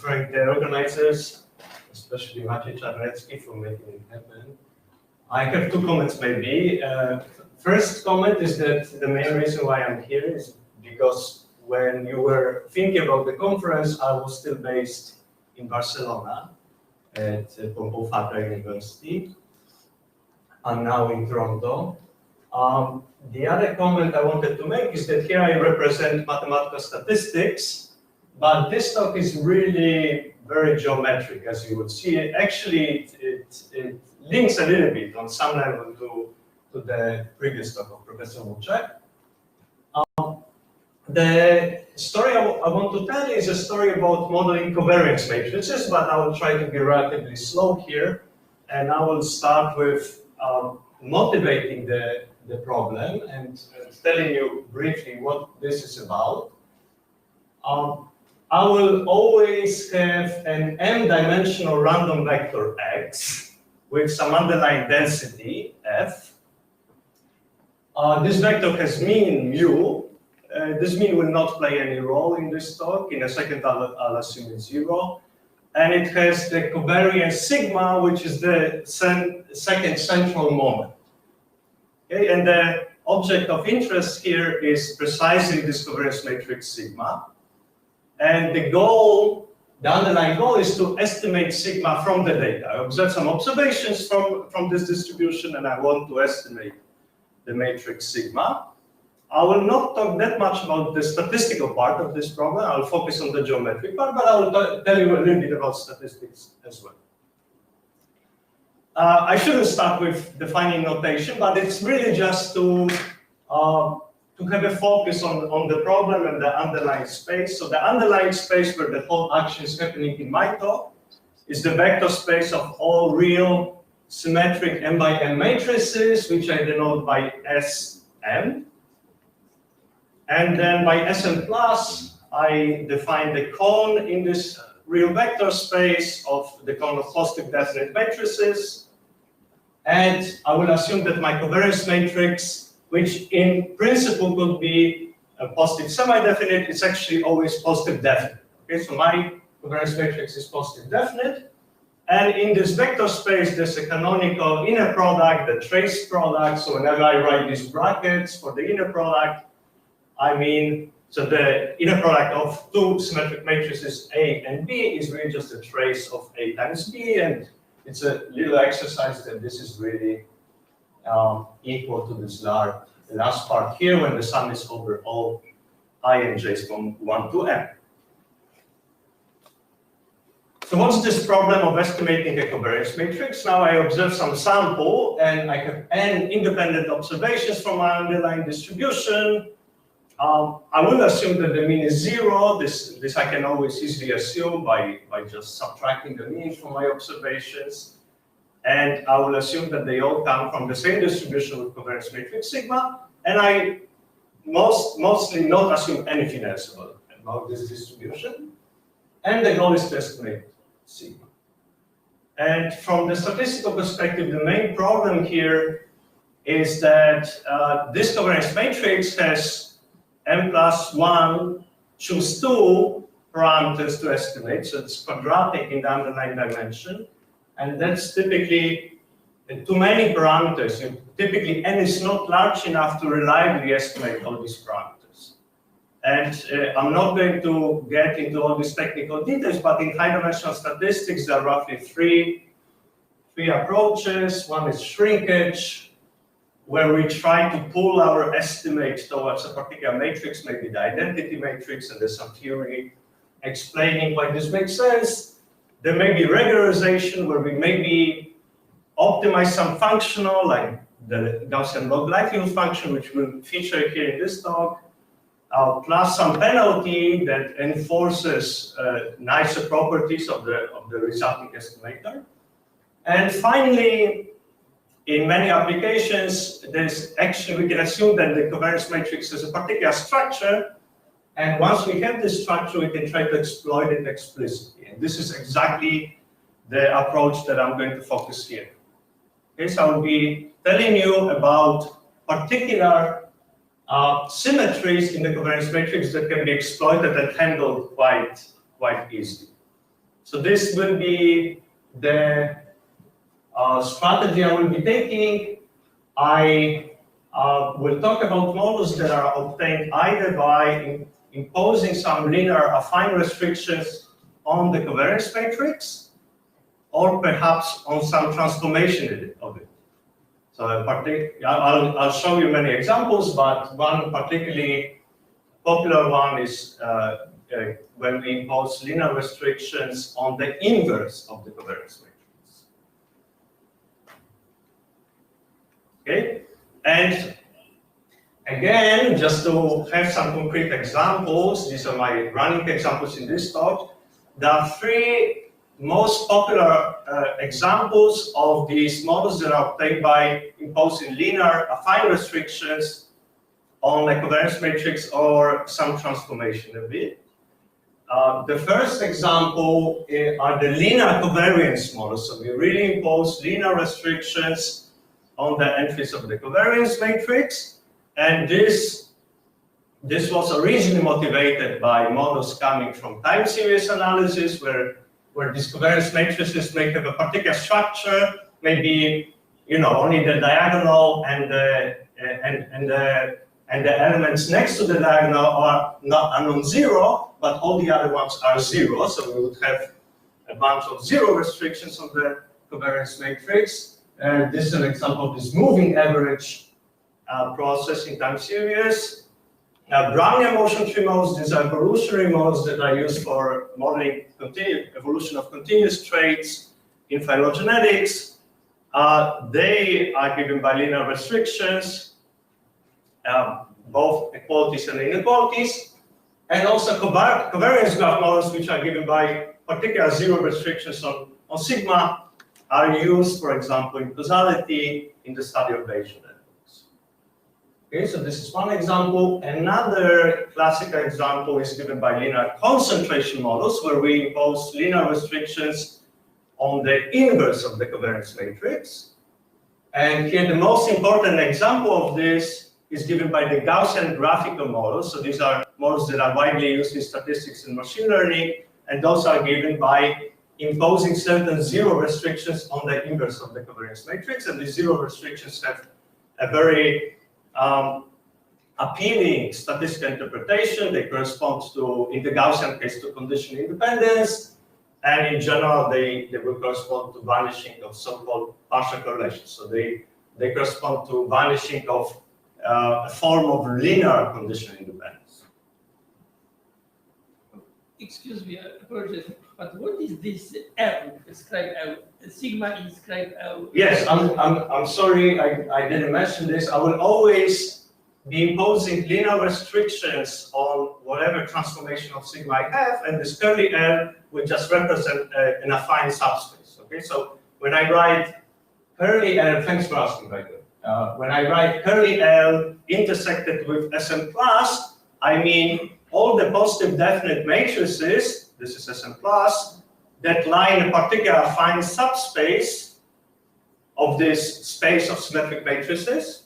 thank the organizers, especially Maciej Czarnecki, for making it happen. I have two comments maybe. First comment is that the main reason why I'm here is because when you were thinking about the conference, I was still based in Barcelona at Pompeu Fabra University. I'm now in Toronto. The other comment I wanted to make is that here I represent mathematical statistics, but this talk is really very geometric, as you would see. Actually, it links a little bit on some level to the previous talk of Professor Łuczek. The story I want to tell is a story about modeling covariance matrices, but I will try to be relatively slow here, and I will start with motivating the problem and telling you briefly what this is about. I will always have an m-dimensional random vector x with some underlying density f. This vector has mean mu. This mean will not play any role in this talk. In a second, I'll assume it's 0. And it has the covariance sigma, which is the second central moment. Okay, and the object of interest here is precisely this covariance matrix sigma. And the goal, the underlying goal, is to estimate sigma from the data. I observe some observations from this distribution, and I want to estimate the matrix sigma. I will not talk that much about the statistical part of this problem. I'll focus on the geometric part, but I will tell you a little bit about statistics as well. I shouldn't start with defining notation, but it's really just to have a focus on the problem and the underlying space. So the underlying space where the whole action is happening in my talk is the vector space of all real symmetric m by n matrices, which I denote by Sm. And then by Sm plus, I define the cone in this real vector space of the cone of positive definite matrices. And I will assume that my covariance matrix, which in principle could be a positive semi-definite, is actually always positive definite. Okay, so my covariance matrix is positive definite. And in this vector space, there's a canonical inner product, the trace product. So whenever I write these brackets for the inner product, I mean, so the inner product of two symmetric matrices A and B is really just a trace of A times B, and it's a little exercise that this is really equal to this last part here when the sum is over all I and j's from 1 to n. So what's this problem of estimating a covariance matrix? Now I observe some sample, and I have n independent observations from my underlying distribution. I will assume that the mean is 0. This I can always easily assume by just subtracting the mean from my observations. And I will assume that they all come from the same distribution with covariance matrix sigma. And I mostly not assume anything else about this distribution. And the goal is to estimate sigma. And from the statistical perspective, the main problem here is that this covariance matrix has m plus 1 choose 2 parameters to estimate, so it's quadratic in the underlying dimension, and that's typically too many parameters. Typically, n is not large enough to reliably estimate all these parameters. And I'm not going to get into all these technical details, but in high-dimensional statistics, there are roughly three approaches. One is shrinkage, where we try to pull our estimate towards a particular matrix, maybe the identity matrix, and there's some theory explaining why this makes sense. There may be regularization, where we maybe optimize some functional, like the Gaussian log likelihood function, which will feature here in this talk, plus some penalty that enforces nicer properties of the resulting estimator. And finally, in many applications, we can assume that the covariance matrix has a particular structure, and once we have this structure, we can try to exploit it explicitly. And this is exactly the approach that I'm going to focus here. Okay, so I'll be telling you about particular symmetries in the covariance matrix that can be exploited and handled quite easily. So this will be the strategy I will be taking. I will talk about models that are obtained either by imposing some linear affine restrictions on the covariance matrix, or perhaps on some transformation of it. So I'll show you many examples, but one particularly popular one is when we impose linear restrictions on the inverse of the covariance matrix. Okay, and again, just to have some concrete examples, these are my running examples in this talk. There are three most popular examples of these models that are obtained by imposing linear affine restrictions on a covariance matrix or some transformation of it. The first example are the linear covariance models. So we really impose linear restrictions on the entries of the covariance matrix, and this was originally motivated by models coming from time series analysis, where these covariance matrices may have a particular structure, maybe only the diagonal and the elements next to the diagonal are non-zero, but all the other ones are zero. So we would have a bunch of zero restrictions on the covariance matrix. This is an example of this moving average process in time series. Brownian motion tree models, these are evolutionary models that are used for modeling evolution of continuous traits in phylogenetics. They are given by linear restrictions, both equalities and inequalities, and also covariance graph models, which are given by particular zero restrictions on sigma, are used, for example, in causality in the study of Bayesian networks. Okay, so this is one example. Another classical example is given by linear concentration models, where we impose linear restrictions on the inverse of the covariance matrix. And here the most important example of this is given by the Gaussian graphical models. So these are models that are widely used in statistics and machine learning, and those are given by imposing certain zero restrictions on the inverse of the covariance matrix. And these zero restrictions have a very appealing statistical interpretation. They correspond to, in the Gaussian case, to condition independence, and in general, they will correspond to vanishing of so-called partial correlations. So they correspond to vanishing of a form of linear condition independence. Excuse me, I apologize, but what is this L described L? Sigma is described L? Yes, I'm sorry, I didn't mention this. I will always be imposing linear restrictions on whatever transformation of sigma I have, and this curly L will just represent an affine subspace. Okay, so when I write curly L, thanks for asking, by the way. When I write curly L intersected with Sm plus, I mean all the positive definite matrices, this is Sm plus, that lie in a particular affine subspace of this space of symmetric matrices.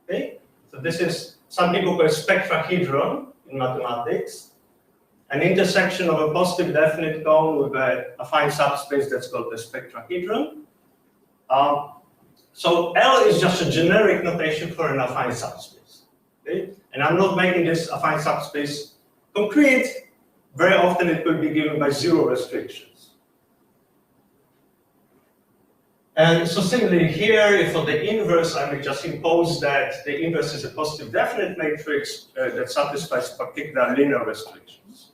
Okay, so this is, some people call it spectrahedron in mathematics, an intersection of a positive definite cone with a affine subspace that's called a spectrahedron. So L is just a generic notation for an affine subspace. Okay? And I'm not making this affine subspace concrete. Very often it will be given by zero restrictions. And so similarly here, for the inverse, I will just impose that the inverse is a positive definite matrix that satisfies particular linear restrictions.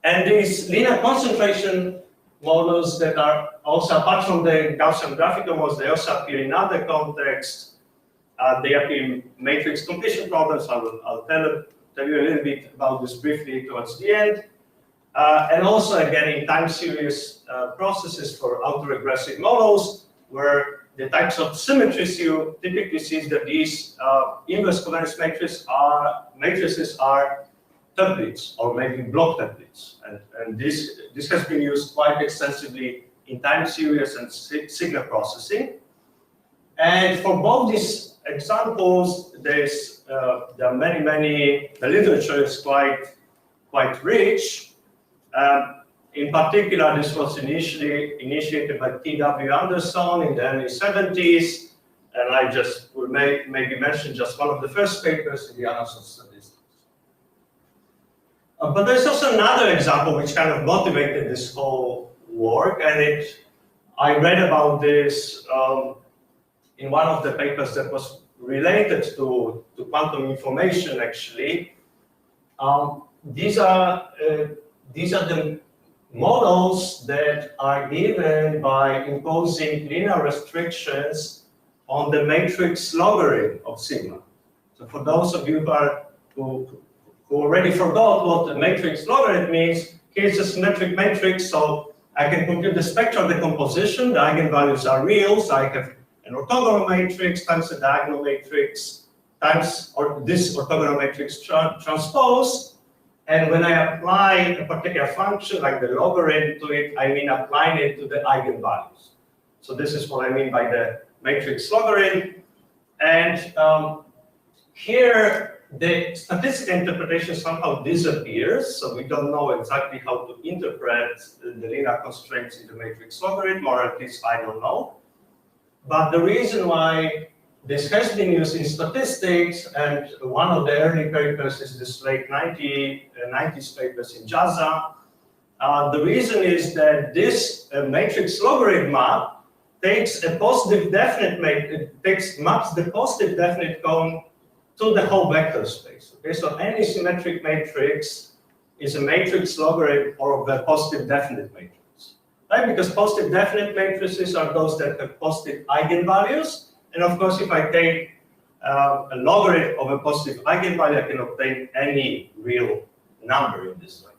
And these linear concentration models that are also, apart from the Gaussian graphical models, they also appear in other contexts. They appear in matrix completion problems. I'll tell you a little bit about this briefly towards the end. And also, again, in time series processes for autoregressive models, where the types of symmetries you typically see is that these inverse covariance matrices are templates, or maybe block templates. And this has been used quite extensively in time series and signal processing. And for both these examples, there are many, the literature is quite rich. In particular, this was initially initiated by T.W. Anderson in the early 70s, and I just will maybe mention just one of the first papers in the Annals of Statistics. But there's also another example which kind of motivated this whole work, and I read about this in one of the papers that was related to quantum information, actually. These are the models that are given by imposing linear restrictions on the matrix logarithm of sigma. So for those of you who already forgot what the matrix logarithm means, here's a symmetric matrix, so I can compute the spectral decomposition, the eigenvalues are real, so I have an orthogonal matrix times a diagonal matrix times this orthogonal matrix transpose. And when I apply a particular function like the logarithm to it, I mean applying it to the eigenvalues. So this is what I mean by the matrix logarithm. And here, the statistical interpretation somehow disappears, so we don't know exactly how to interpret the linear constraints in the matrix logarithm, or at least I don't know. But the reason why this has been used in statistics, and one of the early papers is this late 90s papers in JASA. The reason is that this matrix logarithm map takes a positive definite maps the positive definite cone to the whole vector space. Okay, so any symmetric matrix is a matrix logarithm of a positive definite matrix, right? Because positive definite matrices are those that have positive eigenvalues. And of course, if I take a logarithm of a positive eigenvalue, I can obtain any real number in this way.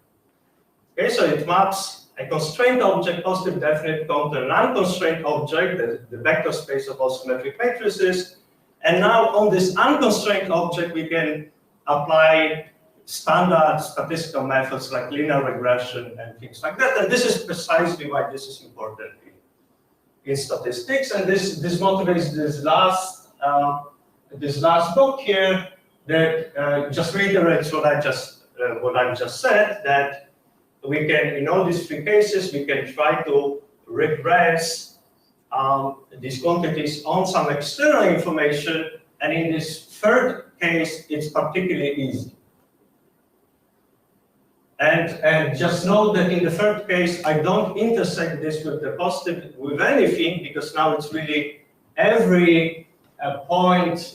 Okay, so it maps a constrained object, positive definite cone, to an unconstrained object, the vector space of all symmetric matrices. And now on this unconstrained object, we can apply standard statistical methods like linear regression and things like that. And this is precisely why this is important in statistics. And this motivates this last book here that just reiterates what I just said, that we can, in all these three cases, we can try to regress these quantities on some external information, and in this third case, it's particularly easy. And just note that in the third case, I don't intersect this with the positive with anything, because now it's really every point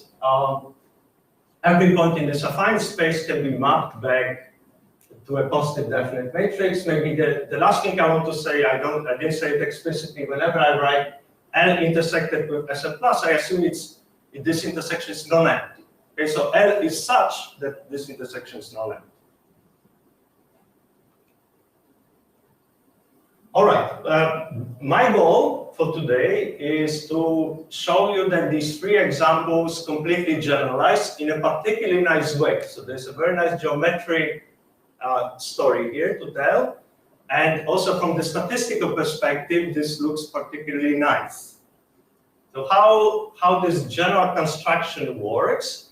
in this affine space can be mapped back to a positive definite matrix. Maybe the last thing I want to say, I didn't say it explicitly. Whenever I write L intersected with Sn plus, I assume this intersection is non-empty. Okay, so L is such that this intersection is non-empty. All right, my goal for today is to show you that these three examples completely generalize in a particularly nice way. So there's a very nice geometric story here to tell. And also from the statistical perspective, this looks particularly nice. So how this general construction works,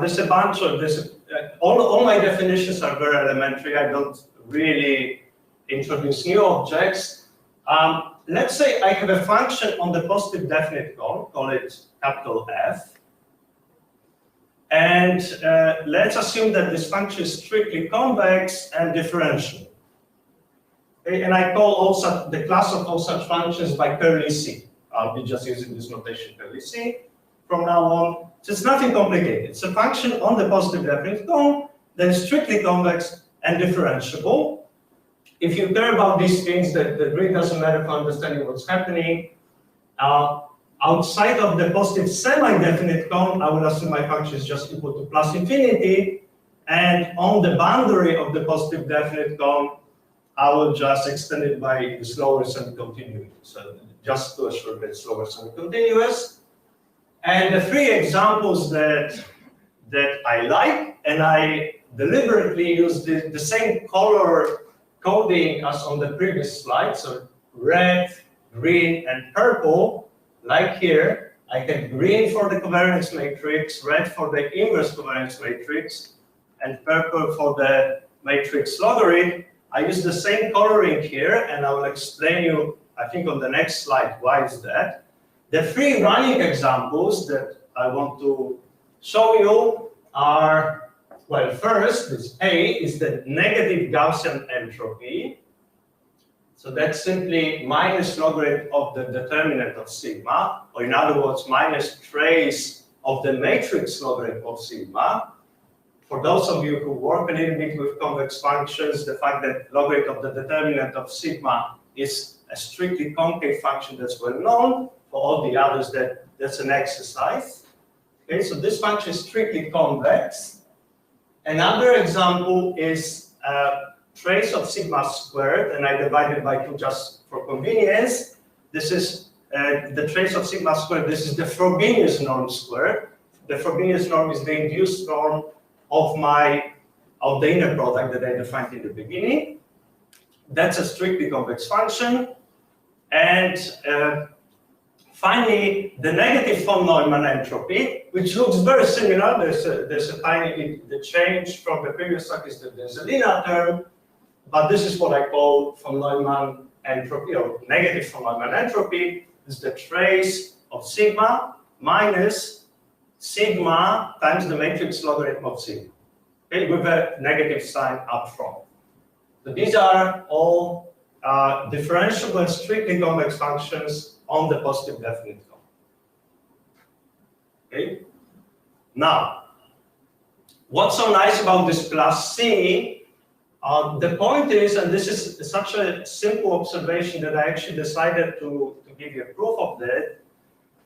there's a bunch of this, all my definitions are very elementary. I don't really introduce new objects. Let's say I have a function on the positive definite cone, call it capital F. And let's assume that this function is strictly convex and differentiable. Okay, and I call the class of all such functions by curly C. I'll be just using this notation curly C from now on. So it's nothing complicated. It's a function on the positive definite cone that is strictly convex and differentiable. If you care about these things, that really doesn't matter for understanding what's happening. Outside of the positive semi-definite cone, I will assume my function is just equal to plus infinity. And on the boundary of the positive definite cone, I will just extend it by this lower semi-continuity. So just to assure that it's lower semi-continuous. And the three examples that I like, and I deliberately use the same color coding as on the previous slide, so red, green, and purple, like here. I get green for the covariance matrix, red for the inverse covariance matrix, and purple for the matrix logarithm. I use the same coloring here, and I will explain you, I think on the next slide, why is that. The three running examples that I want to show you are, well, first, this A is the negative Gaussian entropy. So that's simply minus logarithm of the determinant of sigma, or in other words, minus trace of the matrix logarithm of sigma. For those of you who work a little bit with convex functions, the fact that logarithm of the determinant of sigma is a strictly concave function that's well known. For all the others, that's an exercise. Okay, so this function is strictly convex. Another example is trace of sigma squared, and I divided by 2 just for convenience. This is the trace of sigma squared. This is the Frobenius norm squared. The Frobenius norm is the induced norm of the inner product that I defined in the beginning. That's a strictly convex function. And finally, the negative von Neumann entropy, which looks very similar. There's a tiny, the change from the previous talk is that there's a linear term, but this is what I call von Neumann entropy, or negative von Neumann entropy. Is the trace of sigma minus sigma times the matrix logarithm of sigma, okay, with a negative sign up front. So these are all differentiable and strictly convex functions on the positive definite cone. Okay. Now, what's so nice about this plus C? The point is, and this is such a simple observation that I actually decided to give you a proof of that.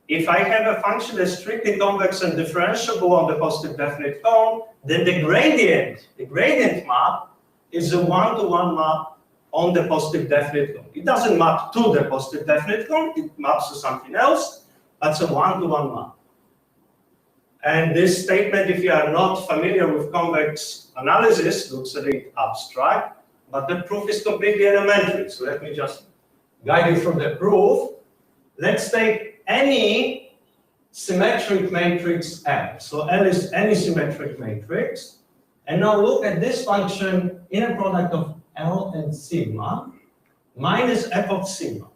If I have a function that's strictly convex and differentiable on the positive definite cone, then the gradient map is a one-to-one map on the positive definite cone. It doesn't map to the positive definite cone, it maps to something else, but it's a one-to-one map. And this statement, if you are not familiar with convex analysis, looks a bit abstract, but the proof is completely elementary. So let me just guide you through the proof. Let's take any symmetric matrix L. So L is any symmetric matrix. And now look at this function, inner product of L and sigma, minus f of sigma.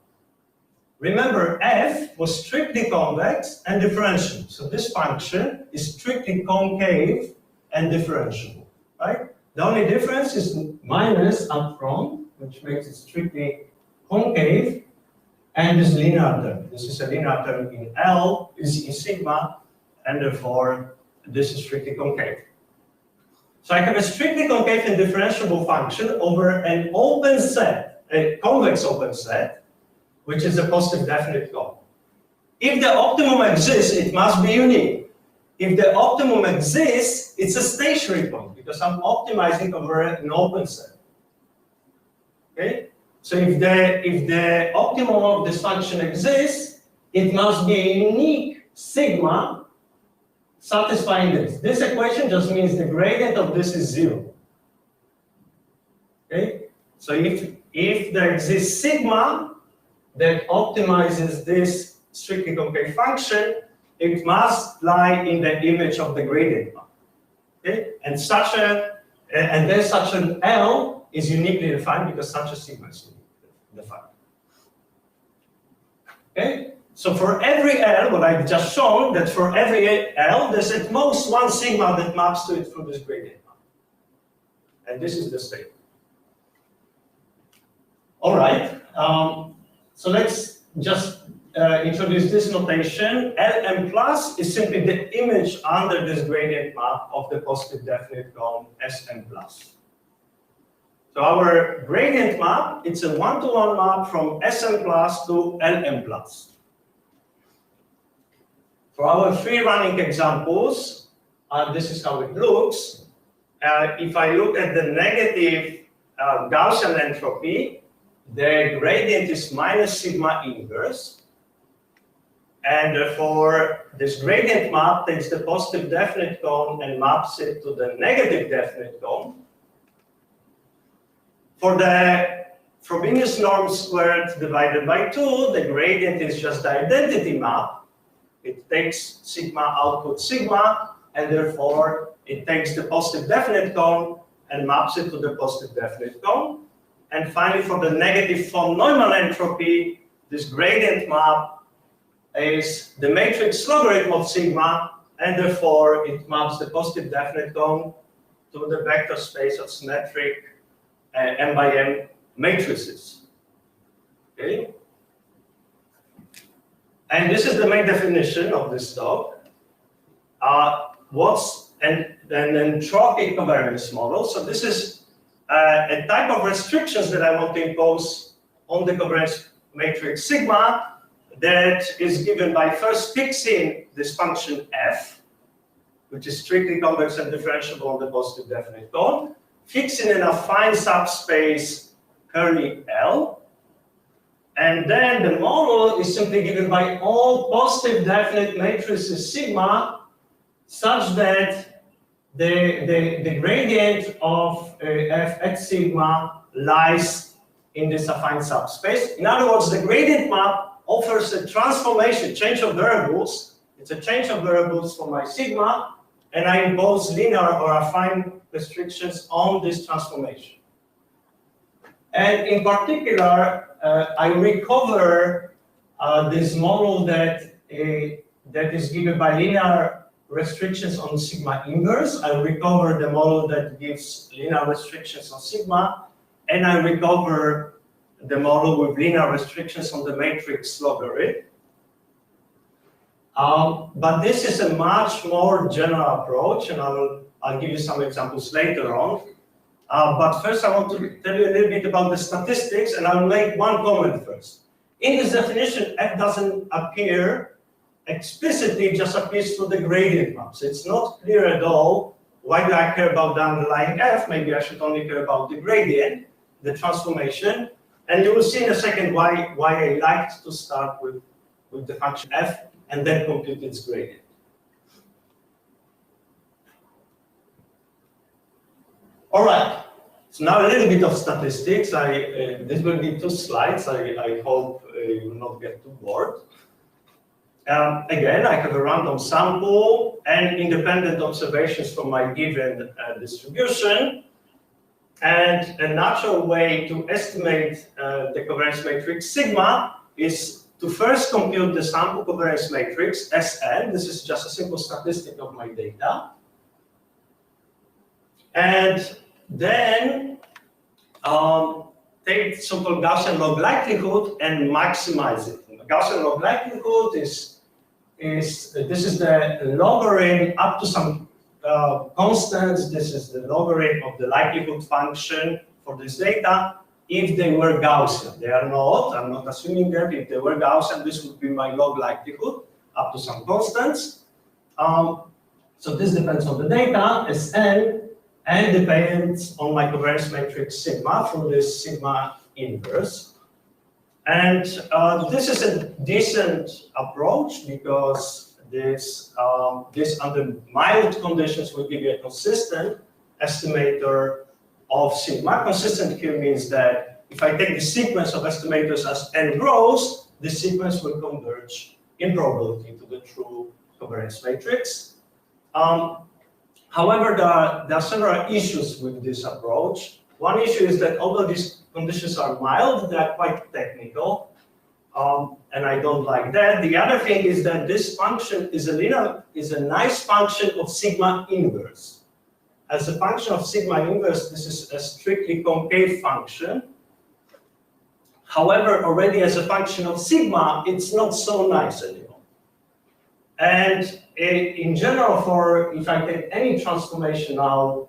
Remember, f was strictly convex and differentiable. So this function is strictly concave and differentiable, right? The only difference is minus up front, which makes it strictly concave, and this linear term. This is a linear term in L, is in sigma, and therefore this is strictly concave. So I have a strictly concave and differentiable function over an open set, a convex open set, which is a positive definite cone. If the optimum exists, it must be unique. If the optimum exists, it's a stationary cone because I'm optimizing over an open set. Okay? So if the optimum of this function exists, it must be a unique sigma satisfying this. This equation just means the gradient of this is 0. Okay? So if there exists sigma that optimizes this strictly concave function, it must lie in the image of the gradient map. Okay? And then such an L is uniquely defined because such a sigma is uniquely defined. Okay? So for every L, what I've just shown, that for every L, there's at most one sigma that maps to it through this gradient map. And this is the state. All right. So let's just introduce this notation. Lm plus is simply the image under this gradient map of the positive definite cone Sm plus. So our gradient map, it's a one-to-one map from Sm plus to Lm plus. For our three running examples, this is how it looks. If I look at the negative Gaussian entropy, the gradient is minus sigma inverse. And therefore, this gradient map takes the positive definite cone and maps it to the negative definite cone. For the Frobenius norm squared divided by 2, the gradient is just the identity map. It takes sigma output sigma, and therefore it takes the positive definite cone and maps it to the positive definite cone. And finally, for the negative form Neumann entropy, this gradient map is the matrix logarithm of sigma, and therefore it maps the positive definite cone to the vector space of symmetric m by m matrices. Okay? And this is the main definition of this talk. What's an entropic covariance model? So this is a type of restrictions that I want to impose on the covariance matrix sigma that is given by first fixing this function f, which is strictly convex and differentiable on the positive definite cone, fixing in a fine subspace curly L, and then the model is simply given by all positive definite matrices sigma, such that the gradient of f at sigma lies in this affine subspace. In other words, the gradient map offers a transformation, change of variables. It's a change of variables for my sigma, and I impose linear or affine restrictions on this transformation. And in particular, I recover this model that is given by linear restrictions on sigma inverse. I recover the model that gives linear restrictions on sigma, and I recover the model with linear restrictions on the matrix logarithm. But this is a much more general approach, and I'll give you some examples later on. But first, I want to tell you a little bit about the statistics, and I'll make one comment first. In this definition, f doesn't appear explicitly, it just appears through the gradient maps. It's not clear at all, why do I care about the underlying f? Maybe I should only care about the gradient, the transformation. And you will see in a second why I liked to start with the function f and then compute its gradient. All right, so now a little bit of statistics. This will be 2 slides. I hope you will not get too bored. Again, I have a random sample and independent observations from my given distribution. And a natural way to estimate the covariance matrix sigma is to first compute the sample covariance matrix, Sn. This is just a simple statistic of my data. And then take so-called Gaussian log likelihood and maximize it. Gaussian log likelihood this is the logarithm up to some constants. This is the logarithm of the likelihood function for this data if they were Gaussian. They are not. I'm not assuming that. If they were Gaussian, this would be my log likelihood up to some constants. So this depends on the data, Sn, and depends on my covariance matrix sigma from this sigma inverse. And this is a decent approach because this under mild conditions will give you a consistent estimator of sigma. Consistent here means that if I take the sequence of estimators as n grows, the sequence will converge in probability to the true covariance matrix. However, there are several issues with this approach. One issue is that although these conditions are mild, they are quite technical, and I don't like that. The other thing is that this function is a nice function of sigma inverse. As a function of sigma inverse, this is a strictly concave function. However, already as a function of sigma, it's not so nice anymore. And in general, if I take any transformation now,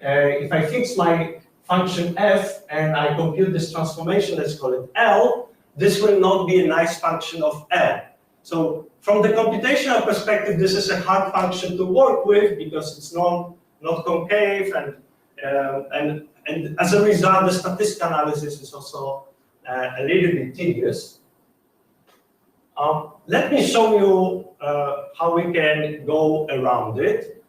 if I fix my function f and I compute this transformation, let's call it L, this will not be a nice function of L. So from the computational perspective, this is a hard function to work with because it's not concave, and as a result, the statistical analysis is also a little bit tedious. Let me show you how we can go around it.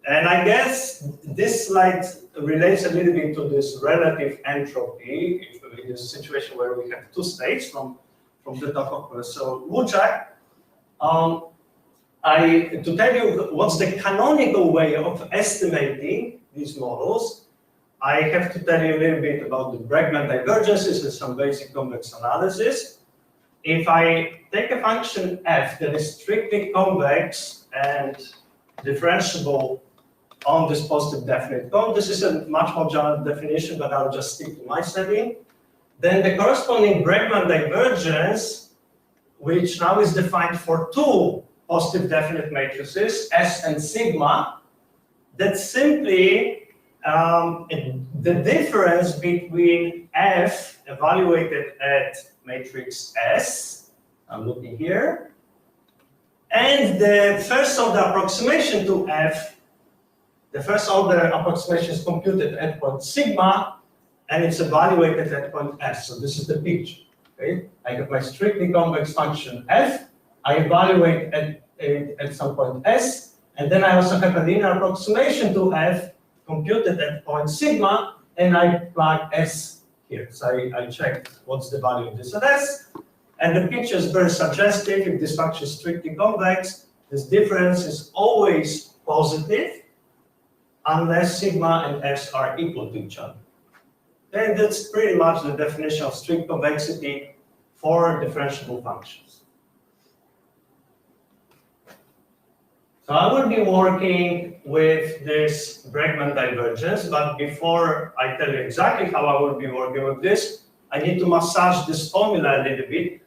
And I guess this slide relates a little bit to this relative entropy in a situation where we have 2 states from the talk of Professor Łuczak. To tell you what's the canonical way of estimating these models, I have to tell you a little bit about the Bregman divergences and some basic convex analysis. If I take a function f that is strictly convex and differentiable on this positive definite cone, this is a much more general definition, but I'll just stick to my setting. Then the corresponding Bregman divergence, which now is defined for two positive definite matrices, S and sigma, that's simply the difference between f evaluated at matrix S, I'm looking here, and the first order approximation to f. The first order approximation is computed at point sigma, and it's evaluated at point S. So this is the picture. Okay? I have my strictly convex function f. I evaluate at some point S, and then I also have a linear approximation to f computed at point sigma, and I plug S here. So I check what's the value of this at S, and the picture is very suggestive. If this function is strictly convex, this difference is always positive unless sigma and S are equal to each other. And that's pretty much the definition of strict convexity for differentiable functions. So I will be working with this Bregman divergence, but before I tell you exactly how I will be working with this, I need to massage this formula a little bit.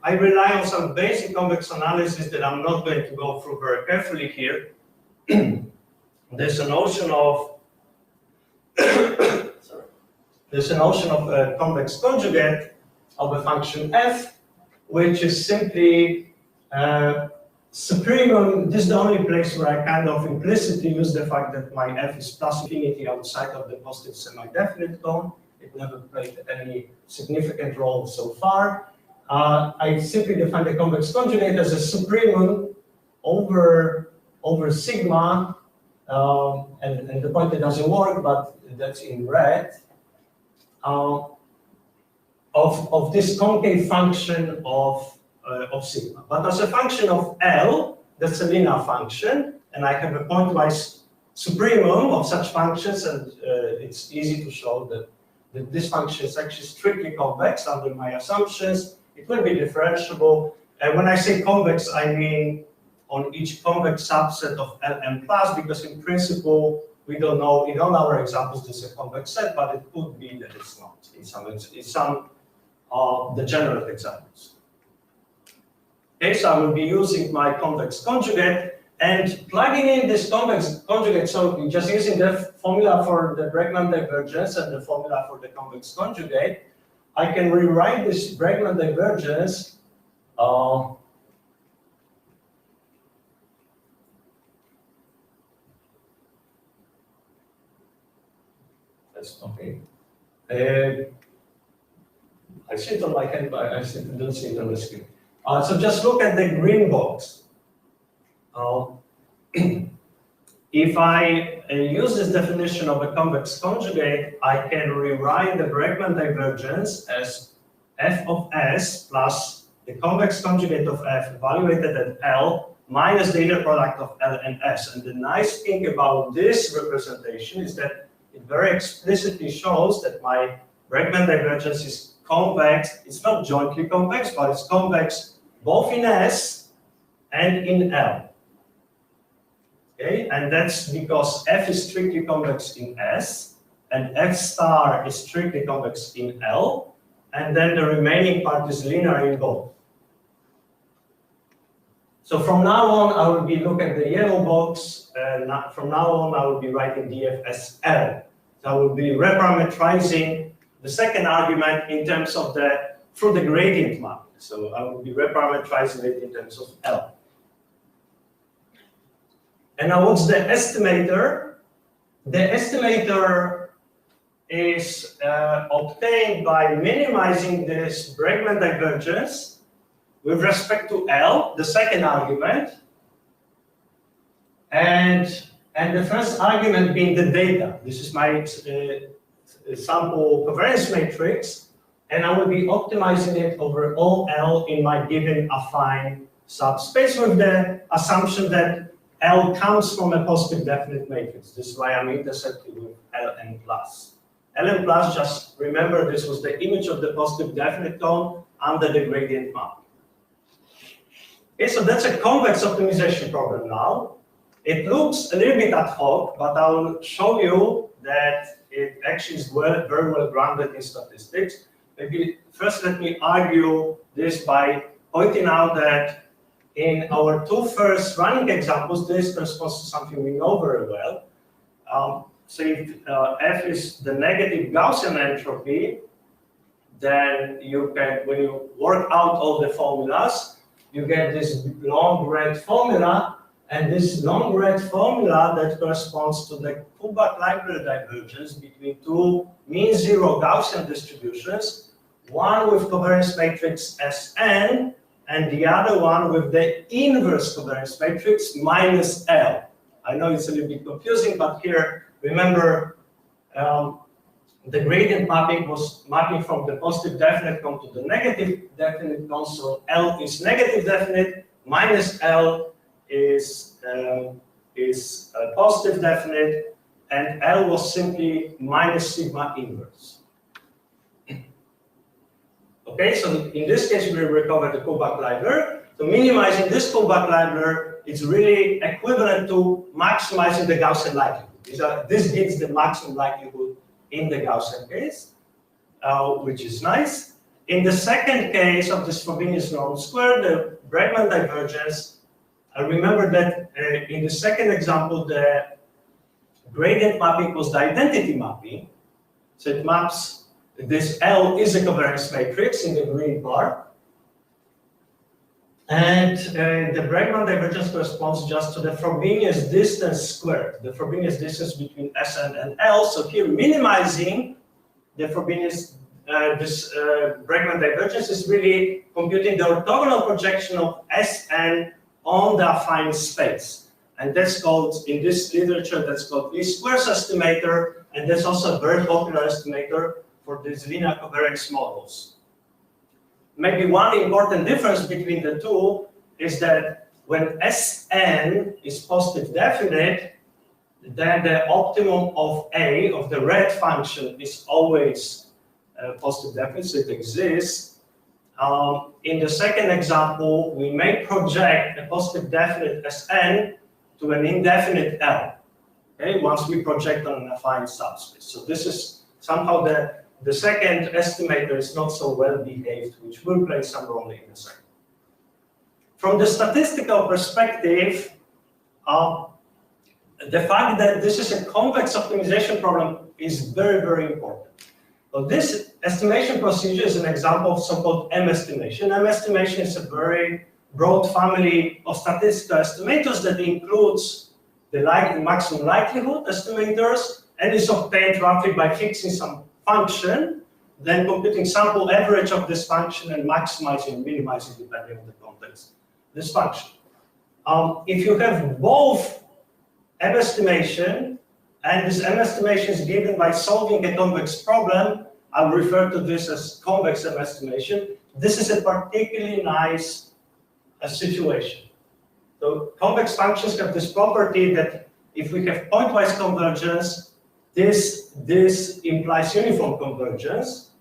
I rely on some basic convex analysis that I'm not going to go through very carefully here. There's a notion of a convex conjugate of a function f, which is simply supremum. This is the only place where I kind of implicitly use the fact that my f is plus infinity outside of the positive semi-definite cone. It never played any significant role so far. I simply define the convex conjugate as a supremum over sigma, and the point that doesn't work, but that's in red, of this concave function of sigma. But as a function of L, that's a linear function, and I have a pointwise supremum of such functions, and it's easy to show that this function is actually strictly convex under my assumptions. It will be differentiable. And when I say convex, I mean on each convex subset of Lm plus, because in principle, we don't know, in all our examples, this is a convex set, but it could be that it's not in some of the general examples. Okay, so I will be using my convex conjugate and plugging in this convex conjugate, so just using the formula for the Bregman divergence and the formula for the convex conjugate, I can rewrite this Bregman divergence that's okay. I see it on my hand, but I don't see it on the screen. So just look at the green box. If I use this definition of a convex conjugate, I can rewrite the Bregman divergence as f of s plus the convex conjugate of f evaluated at L minus the inner product of L and S. And the nice thing about this representation is that it very explicitly shows that my Bregman divergence is convex. It's not jointly convex, but it's convex both in S and in L. Okay, and that's because f is strictly convex in S, and f star is strictly convex in L, and then the remaining part is linear in both. So from now on, I will be looking at the yellow box, and from now on, I will be writing df_L. So I will be reparametrizing the second argument in terms of through the gradient map. So I will be reparametrizing it in terms of L. And now what's the estimator? The estimator is obtained by minimizing this Bregman divergence with respect to L, the second argument, and the first argument being the data. This is my sample covariance matrix, and I will be optimizing it over all L in my given affine subspace with the assumption that L comes from a positive definite matrix. This is why I'm intersecting with Ln plus. Ln plus, just remember, this was the image of the positive definite cone under the gradient map. Okay, so that's a convex optimization problem now. It looks a little bit ad hoc, but I'll show you that it actually is very well grounded in statistics. Maybe first let me argue this by pointing out that in our two first running examples, this corresponds to something we know very well. So if F is the negative Gaussian entropy, then you can, when you work out all the formulas, you get this long red formula, and this long red formula that corresponds to the Kullback-Leibler divergence between two mean zero Gaussian distributions, one with covariance matrix Sn, and the other one with the inverse covariance matrix minus L. I know it's a little bit confusing, but here, remember, the gradient mapping was mapping from the positive definite cone to the negative definite cone, so L is negative definite, minus L is positive definite, and L was simply minus sigma inverse. Okay, so in this case, we recover the Kullback-Leibler. So minimizing this Kullback-Leibler is really equivalent to maximizing the Gaussian likelihood. This gives the maximum likelihood in the Gaussian case, which is nice. In the second case of this Frobenius norm square, the Bregman divergence, remember that in the second example, the gradient mapping was the identity mapping. So it maps, this L is a covariance matrix in the green bar. And the Bregman divergence corresponds just to the Frobenius distance squared, the Frobenius distance between Sn and L. So here, minimizing the Frobenius, Bregman divergence is really computing the orthogonal projection of Sn on the affine space. And that's called, in this literature, that's called least squares estimator, and that's also a very popular estimator for these linear covariance models. Maybe one important difference between the two is that when Sn is positive definite, then the optimum of A, of the red function, is always positive definite, so it exists. In the second example, we may project a positive definite Sn to an indefinite L, okay, once we project on an affine subspace. So this is somehow the second estimator is not so well behaved, which will play some role in a second. From the statistical perspective, the fact that this is a convex optimization problem is very, very important. So this estimation procedure is an example of so-called M estimation. M estimation is a very broad family of statistical estimators that includes the maximum likelihood estimators, and is obtained roughly by fixing some function, then computing sample average of this function and maximizing and minimizing depending on the context this function. If you have both M estimation, and this M estimation is given by solving a convex problem, I'll refer to this as convex M estimation. This is a particularly nice situation. So convex functions have this property that if we have pointwise convergence, this implies uniform convergence,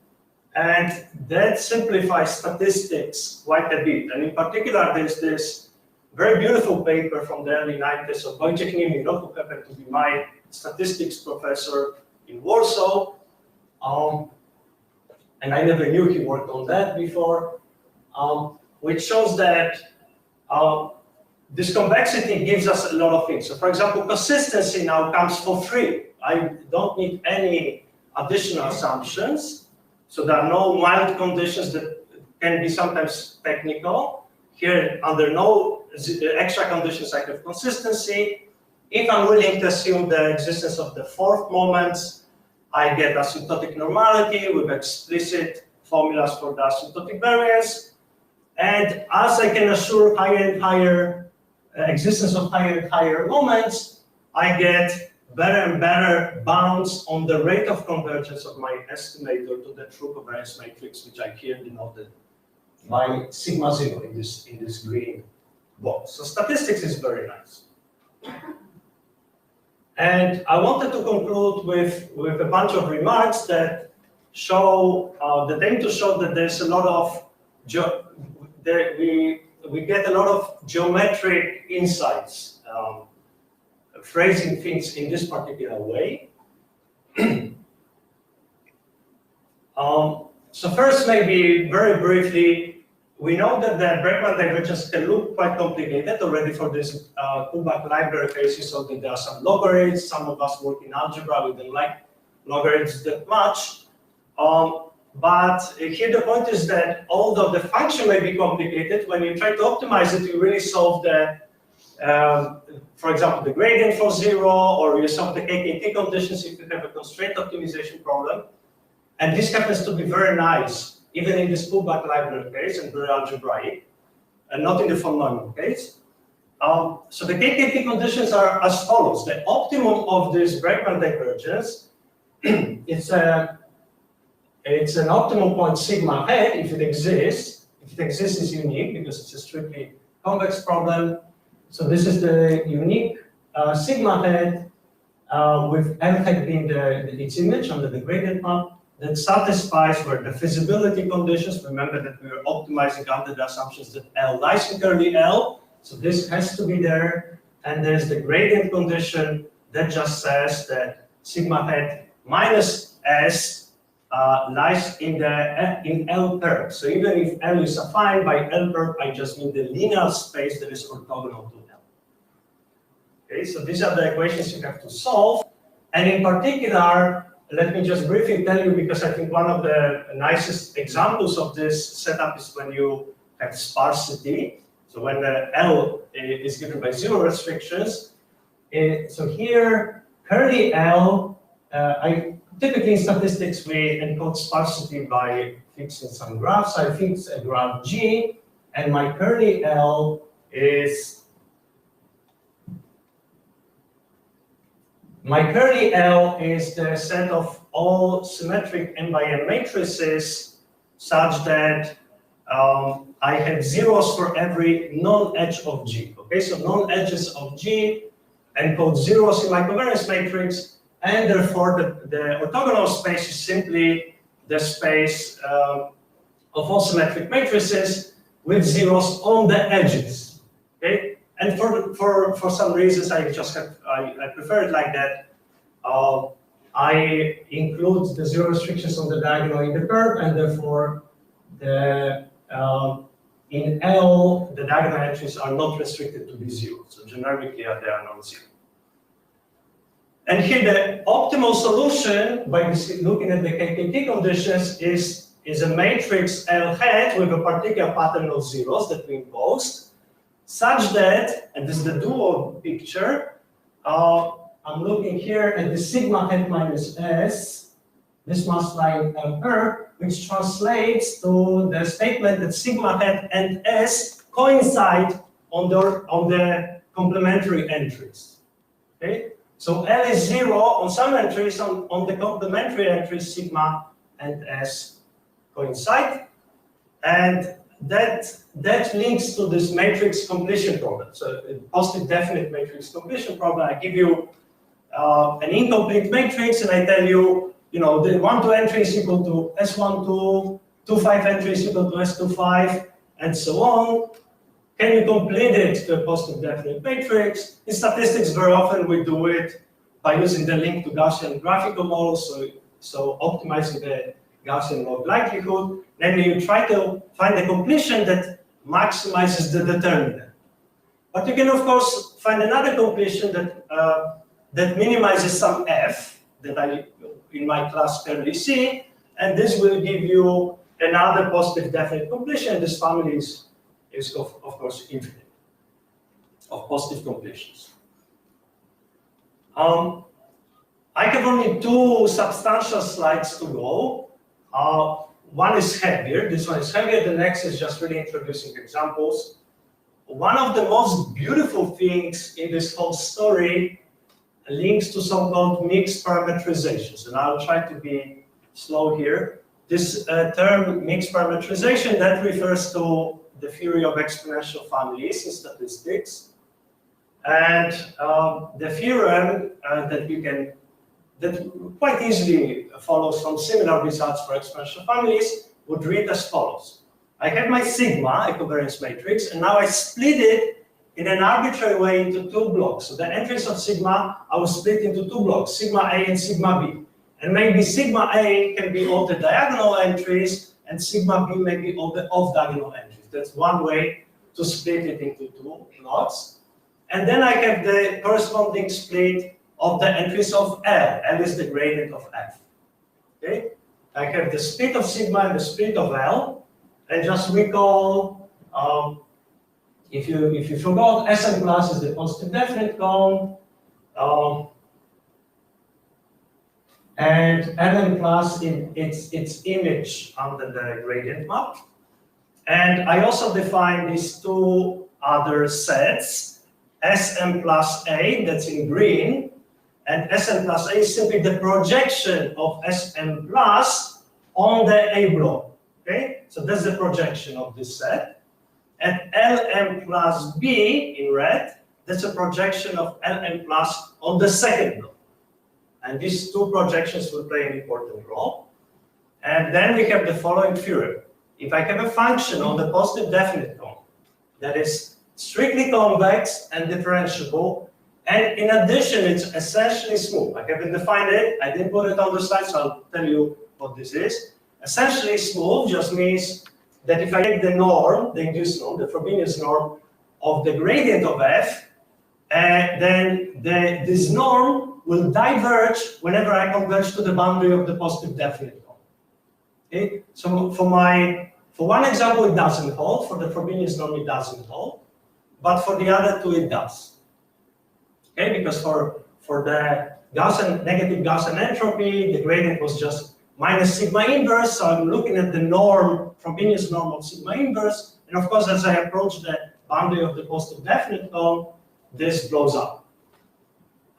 and that simplifies statistics quite a bit. And in particular, there's this very beautiful paper from the early 90s of Wojciech Niemiro, who happened to be my statistics professor in Warsaw. And I never knew he worked on that before, which shows that this convexity gives us a lot of things. So for example, consistency now comes for free. I don't need any additional assumptions. So there are no mild conditions that can be sometimes technical. Here, under no extra conditions, I have consistency. If I'm willing to assume the existence of the fourth moments, I get asymptotic normality with explicit formulas for the asymptotic variance. And as I can assure higher and higher existence of higher and higher moments, I get better and better bounds on the rate of convergence of my estimator to the true covariance matrix, which I here denoted by sigma zero in this green box. So statistics is very nice. And I wanted to conclude with a bunch of remarks that show, that aim to show that there's a lot of, we get a lot of geometric insights, phrasing things in this particular way. So first, maybe very briefly, we know that the Bregman divergence can look quite complicated already for this pullback library cases, so that there are some logarithms. Some of us work in algebra, we don't like logarithms that much. But here the point is that although the function may be complicated, when you try to optimize it, you really solve the, for example, the gradient for 0, or you solve the KKT conditions if you have a constraint optimization problem. And this happens to be very nice, even in this pullback library case and very algebraic, and not in the von Neumann case. So the KKT conditions are as follows. The optimum of this Bregman divergence, it's an optimum point sigma hat if it exists. If it exists, it's unique because it's a strictly convex problem. So this is the unique sigma hat with L hat being its image under the gradient map that satisfies where the feasibility conditions. Remember that we are optimizing under the assumptions that L lies in curly L. So this has to be there. And there's the gradient condition that just says that sigma hat minus S lies in L perp. So even if L is affine by L perp, I just mean the linear space that is orthogonal to L. Okay, so these are the equations you have to solve. And in particular, let me just briefly tell you, because I think one of the nicest examples of this setup is when you have sparsity. So when the L is given by 0 restrictions. So here, curly L, typically in statistics, we encode sparsity by fixing some graphs. I fix a graph G, and my curly L is the set of all symmetric n by n matrices such that I have zeros for every non-edge of G. Okay, so non-edges of G encode zeros in my covariance matrix, and therefore the orthogonal space is simply the space of all symmetric matrices with zeros on the edges. Okay. And for some reasons, I prefer it like that. I include the 0 restrictions on the diagonal in the curve, and therefore in L, the diagonal entries are not restricted to be 0. So generically, they are non-zero. And here, the optimal solution by looking at the KKT conditions is a matrix L hat with a particular pattern of zeros that we imposed, such that, and this is the dual picture, I'm looking here at the sigma hat minus S. This must lie in L perp, which translates to the statement that sigma hat and S coincide on the complementary entries. Okay, so L is 0 on some entries. On the complementary entries, sigma and S coincide, and that links to this matrix completion problem. So a positive definite matrix completion problem. I give you an incomplete matrix, and I tell you, the 1-2 entry is equal to S12, 2-5 entry is equal to S25, and so on. Can you complete it to a positive definite matrix? In statistics, very often we do it by using the link to Gaussian graphical models, so optimizing the Gaussian log likelihood. Namely, you try to find a completion that maximizes the determinant. But you can, of course, find another completion that minimizes some f that I, in my class, currently see, and this will give you another positive definite completion. This family is of course infinite of positive completions. I have only 2 substantial slides to go. One is heavier. This one is heavier. The next is just really introducing examples. One of the most beautiful things in this whole story links to so-called mixed parameterizations, and I'll try to be slow here. This term mixed parameterization, that refers to the theory of exponential families in statistics. And the theorem that quite easily follows from similar results for exponential families would read as follows. I have my sigma, a covariance matrix, and now I split it in an arbitrary way into two blocks. So the entries of sigma, I will split into two blocks, sigma A and sigma B. And maybe sigma A can be all the diagonal entries, and sigma B may be all the off-diagonal entries. That's one way to split it into two blocks. And then I have the corresponding split of the entries of L. L is the gradient of F. Okay? I have the split of sigma and the split of L. And just recall, if you forgot, Sn plus is the positive definite cone, and Ln plus in its image under the gradient map. And I also define these two other sets, Sm plus A, that's in green, and Sn plus A is simply the projection of Sm plus on the A block. Okay, so that's the projection of this set. And Lm plus B in red, that's a projection of Lm plus on the second block. And these two projections will play an important role. And then we have the following theorem. If I have a function on the positive definite cone that is strictly convex and differentiable, and in addition, it's essentially smooth. I haven't defined it, I didn't put it on the slide, so I'll tell you what this is. Essentially smooth just means that if I take the norm, the induced norm, the Frobenius norm of the gradient of f, then this norm will diverge whenever I converge to the boundary of the positive definite cone. Okay? So for one example, it doesn't hold. For the Frobenius norm, it doesn't hold. But for the other two, it does. Okay? Because for the Gaussian, negative Gaussian entropy, the gradient was just minus sigma inverse, so I'm looking at the norm, Frobenius norm of sigma inverse, and of course, as I approach the boundary of the positive definite cone, this blows up.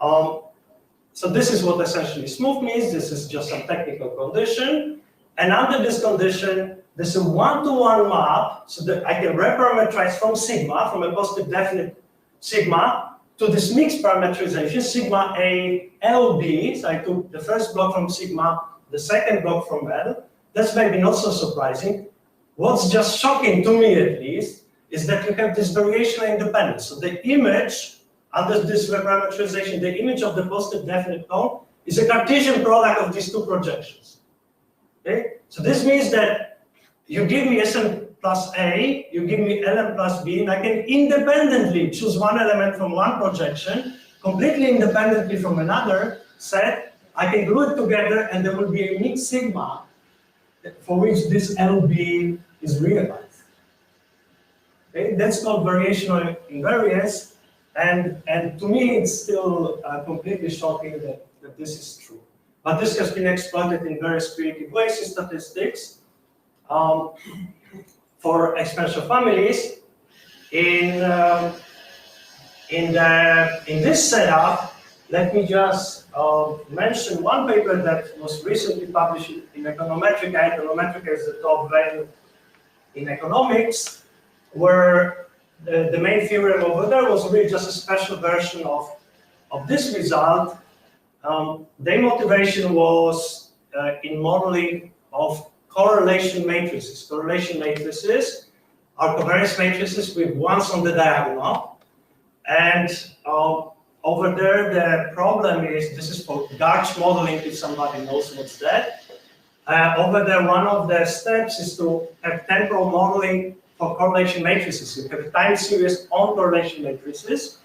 So this is what essentially smooth means. This is just some technical condition, and under this condition, there's a one-to-one map, so that I can reparameterize from sigma, from a positive definite sigma, to this mixed parameterization, sigma A, LB, so I took the first block from sigma, the second block from L. That's maybe not so surprising. What's just shocking to me, at least, is that you have this variational independence. So the image under this reparameterization, the image of the positive definite cone is a Cartesian product of these two projections. Okay? So this means that you give me Sn plus A, you give me Ln plus B, and I can independently choose one element from one projection, completely independently from another set. I can glue it together, and there will be a mixed sigma for which this LB is realized. Okay? That's called variational invariance, and to me, it's still completely shocking that this is true. But this has been exploited in various creative ways in statistics. For exponential families, in this setup, let me just mention one paper that was recently published in Econometrica. Econometrica is the top value in economics, where the main theorem over there was really just a special version of this result. Their motivation was in modeling of correlation matrices. Correlation matrices are covariance matrices with ones on the diagonal. And over there, the problem is, this is for Garch modeling, if somebody knows what's that. Over there, one of the steps is to have temporal modeling for correlation matrices. You have a time series on correlation matrices.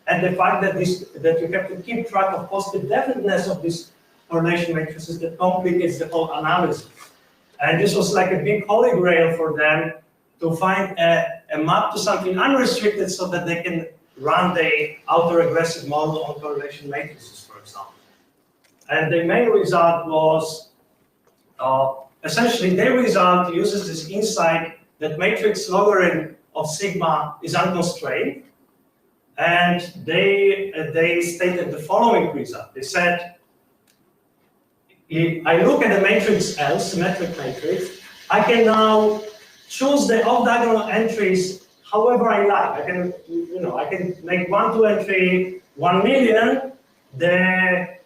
And the fact that you have to keep track of positive definiteness of these correlation matrices, that complicates the whole analysis. And this was like a big holy grail for them to find a map to something unrestricted so that they can run the autoregressive model on correlation matrices, for example. And the main result was, essentially their result uses this insight that matrix logarithm of sigma is unconstrained. And they stated the following result. They said, if I look at the matrix L, symmetric matrix, I can now choose the off-diagonal entries however I like. I can, I can make 1, 2 entry, 1 million, the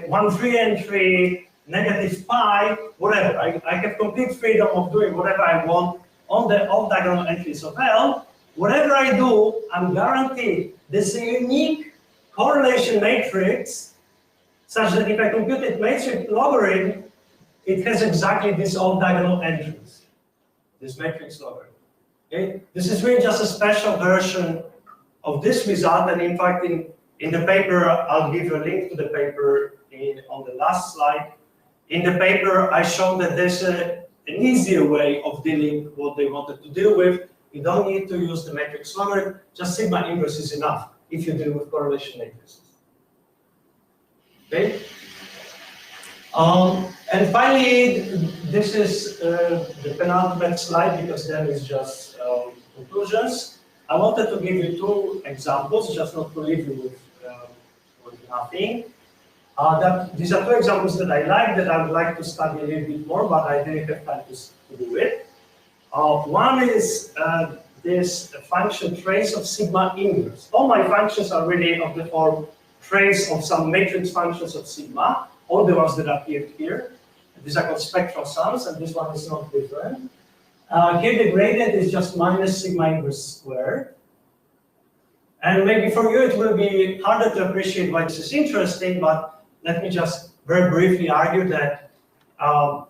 1, 3 entry, negative pi, whatever. I have complete freedom of doing whatever I want on the off-diagonal entries of L. Whatever I do, I'm guaranteed there's a unique correlation matrix such that if I compute it matrix logarithm, it has exactly this off-diagonal entries, this matrix logarithm. Okay? This is really just a special version of this result, and in fact, in the paper, I'll give you a link to the paper on the last slide. In the paper, I showed that there's an easier way of dealing with what they wanted to deal with. You don't need to use the matrix logarithm, just sigma inverse is enough if you deal with correlation matrices. Okay? And finally, this is the penultimate slide because then it's just conclusions. I wanted to give you 2 examples, just not to leave you with nothing. These are 2 examples that I like, that I would like to study a little bit more, but I didn't have time to do it. One is this function trace of sigma inverse. All my functions are really of the form trace of some matrix functions of sigma, all the ones that appeared here. These are called spectral sums, and this one is not different. Here the gradient is just minus sigma inverse squared. And maybe for you it will be harder to appreciate why this is interesting, but let me just very briefly argue that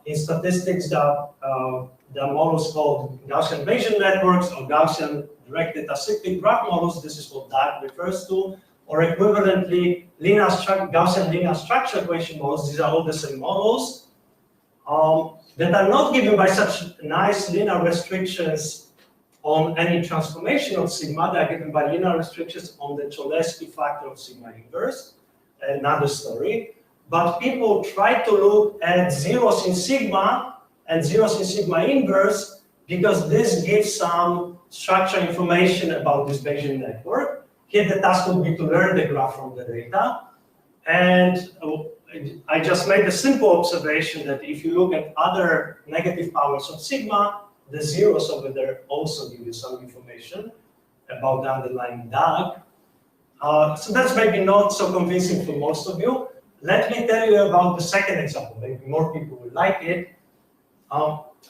in statistics there are models called Gaussian Bayesian networks or Gaussian directed acyclic graph models. This is what that refers to. Or equivalently, Gaussian linear structure equation models. These are all the same models that are not given by such nice linear restrictions on any transformation of sigma. They are given by linear restrictions on the Cholesky factor of sigma inverse. Another story. But people try to look at zeros in sigma and zeros in sigma inverse because this gives some structure information about this Bayesian network. Here the task would be to learn the graph from the data. And I just made a simple observation that if you look at other negative powers of sigma, the zeros over there also give you some information about the underlying DAG. So that's maybe not so convincing for most of you. Let me tell you about the second example. Maybe more people will like it.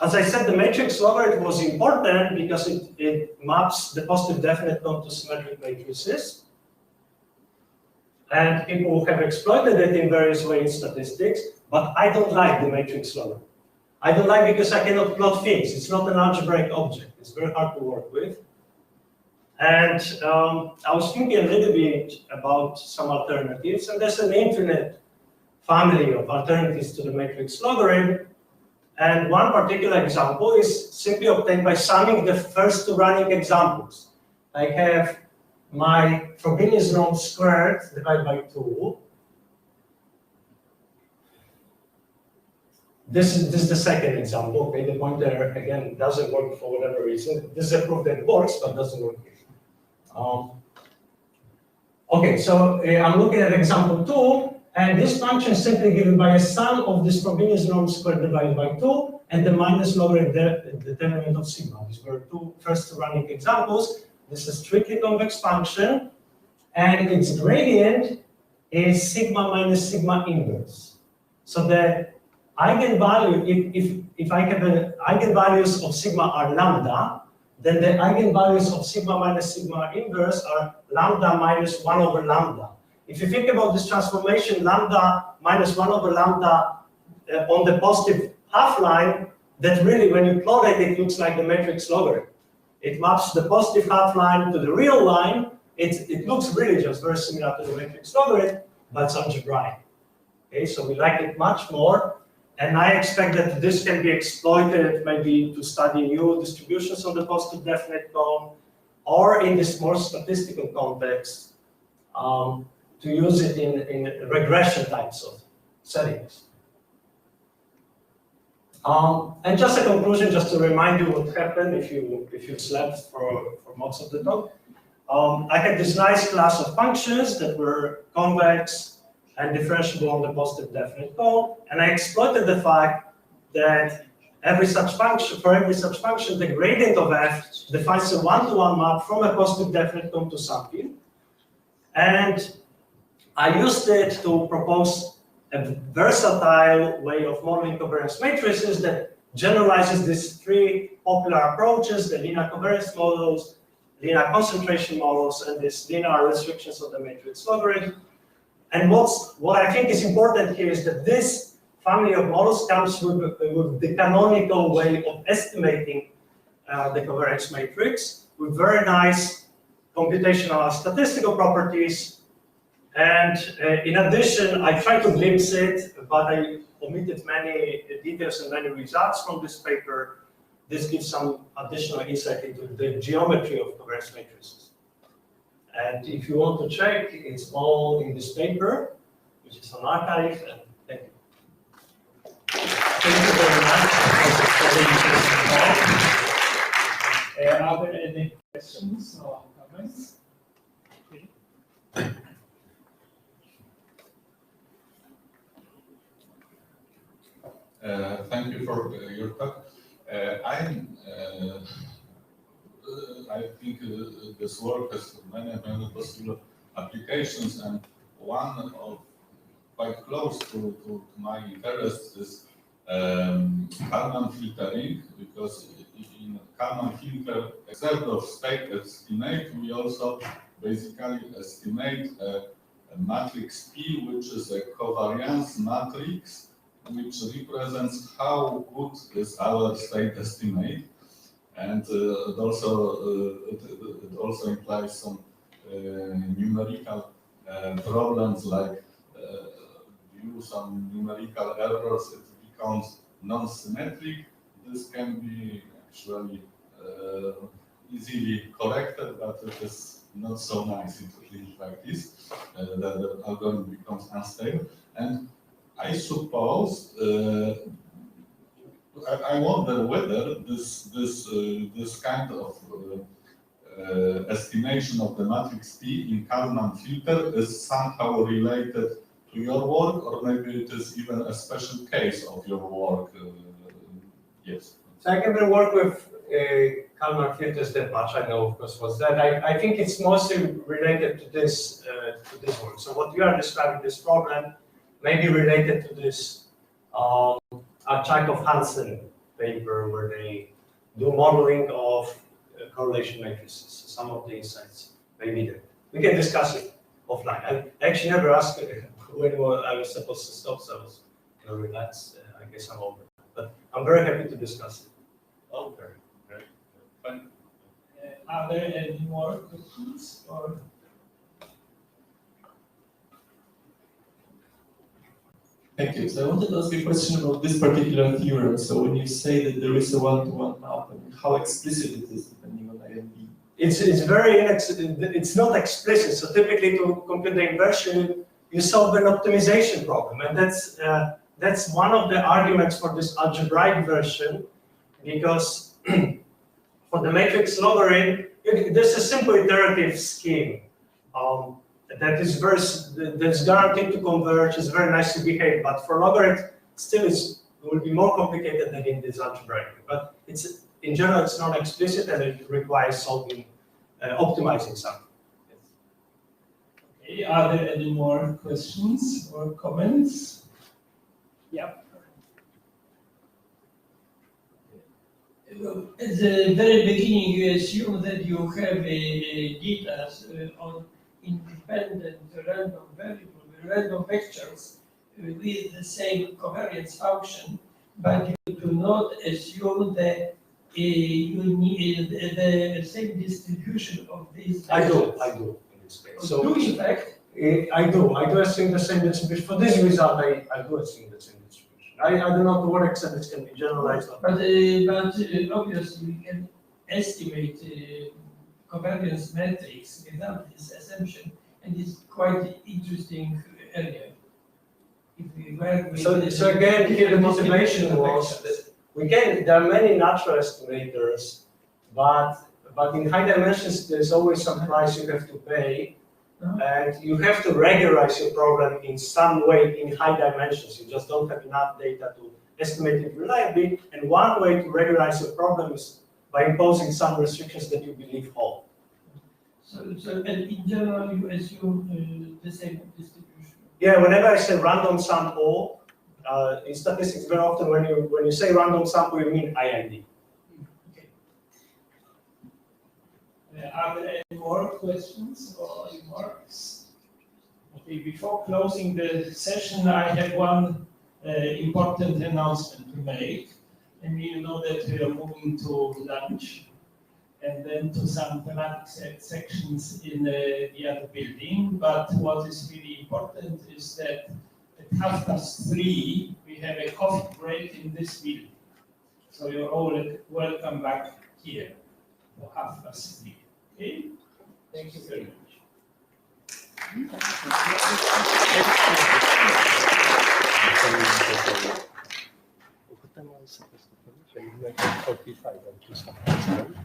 As I said, the matrix logarithm was important because it maps the positive definite cone to symmetric matrices. And people have exploited it in various ways in statistics, but I don't like the matrix logarithm. I don't like because I cannot plot things. It's not an algebraic object. It's very hard to work with. And I was thinking a little bit about some alternatives, and there's an infinite family of alternatives to the matrix logarithm. And one particular example is simply obtained by summing the first 2 running examples. I have my Frobenius norm squared divided by 2. This is the second example. Okay, the pointer again doesn't work for whatever reason. This is a proof that it works, but doesn't work here. Okay, so I'm looking at example 2. And this function is simply given by a sum of this Frobenius norm squared divided by 2 and the minus logarithm determinant of sigma. These were first 2 running examples. This is a strictly convex function, and its gradient is sigma minus sigma inverse. So the eigenvalue, if I have eigenvalues of sigma are lambda, then the eigenvalues of sigma minus sigma inverse are lambda minus 1 over lambda. If you think about this transformation, lambda minus 1 over lambda on the positive half line, that really, when you plot it, it looks like the matrix logarithm. It maps the positive half line to the real line. It looks really just very similar to the matrix logarithm, but it's algebraic. Okay, so we like it much more. And I expect that this can be exploited maybe to study new distributions on the positive definite cone, or in this more statistical context, to use it in regression types of settings. And just a conclusion, just to remind you what happened if you slept for most of the talk. I had this nice class of functions that were convex and differentiable on the positive definite cone, and I exploited the fact that every such function, the gradient of f defines a one-to-one map from a positive definite term to something. And I used it to propose a versatile way of modeling covariance matrices that generalizes these three popular approaches: the linear covariance models, linear concentration models, and these linear restrictions of the matrix logarithm. And what I think is important here is that this family of models comes with the canonical way of estimating the covariance matrix with very nice computational statistical properties. And in addition, I tried to glimpse it, but I omitted many details and many results from this paper. This gives some additional insight into the geometry of covariance matrices. And if you want to check, it's all in this paper, which is on arXiv. And thank you. Thank you very much for the interesting talk. Are there any questions or comments? Thank you for your talk. I think this work has many possible applications, and one of quite close to my interest is Kalman filtering, because in Kalman filter, except of state estimate, we also basically estimate a matrix P, which is a covariance matrix, which represents how good is our state estimate, and it also implies some numerical problems, like due some numerical errors, it becomes non-symmetric. This can be actually easily corrected, but it is not so nice in practice. The algorithm becomes unstable, and I suppose I wonder whether this kind of estimation of the matrix P in Kalman filter is somehow related to your work, or maybe it is even a special case of your work. Yes. So I haven't worked with Kalman filters that much. I know, of course, what's that. I think it's mostly related to this work. So what you are describing, this problem, may be related to this Archakov-Hansen paper, where they do modeling of correlation matrices. Some of the insights may be there. We can discuss it offline. I actually never asked when I was supposed to stop, so I was relaxed. I guess I'm over. But I'm very happy to discuss it. Okay. Great. Fine. Are there any more questions? Or? Thank you. So I wanted to ask a question about this particular theorem. So when you say that there is a one-to-one map, I mean, how explicit it is depending on IMP? It's not explicit. So typically, to compute the inversion, you solve an optimization problem, and that's one of the arguments for this algebraic version, because for the matrix logarithm, there's a simple iterative scheme. That's guaranteed to converge, is very nice to behave, but for logarithm, still it will be more complicated than in this algebraic. But in general, it's not explicit, and it requires solving, optimizing something. Okay, are there any more questions or comments? Yeah. At the very beginning, you assume that you have data on independent random vectors with the same covariance function, but you do not assume that you need the same distribution of these vectors. I do in this case. So do in fact? I do assume the same distribution. For this result, I do assume the same distribution. I don't know to what extent this can be generalized. But obviously we can estimate covariance matrix without this assumption, and it's quite interesting area. If we work with so again, here the motivation was that there are many natural estimators, but in high dimensions there's always some price you have to pay, and you have to regularize your problem in some way in high dimensions. You just don't have enough data to estimate it reliably. And one way to regularize your problem is by imposing some restrictions that you believe hold. And in general, you assume the same distribution. Yeah, whenever I say random sample, in statistics, very often when you say random sample, you mean IND. Okay. Are there any more questions or remarks? Okay, before closing the session, I have one important announcement to make. And you know that we are moving to lunch and then to some thematic sections in the other building. But what is really important is that at 3:30, we have a coffee break in this building. So you're all welcome back here for 3:30. Okay? Thank you very much. Potem on sobie 45 and 200.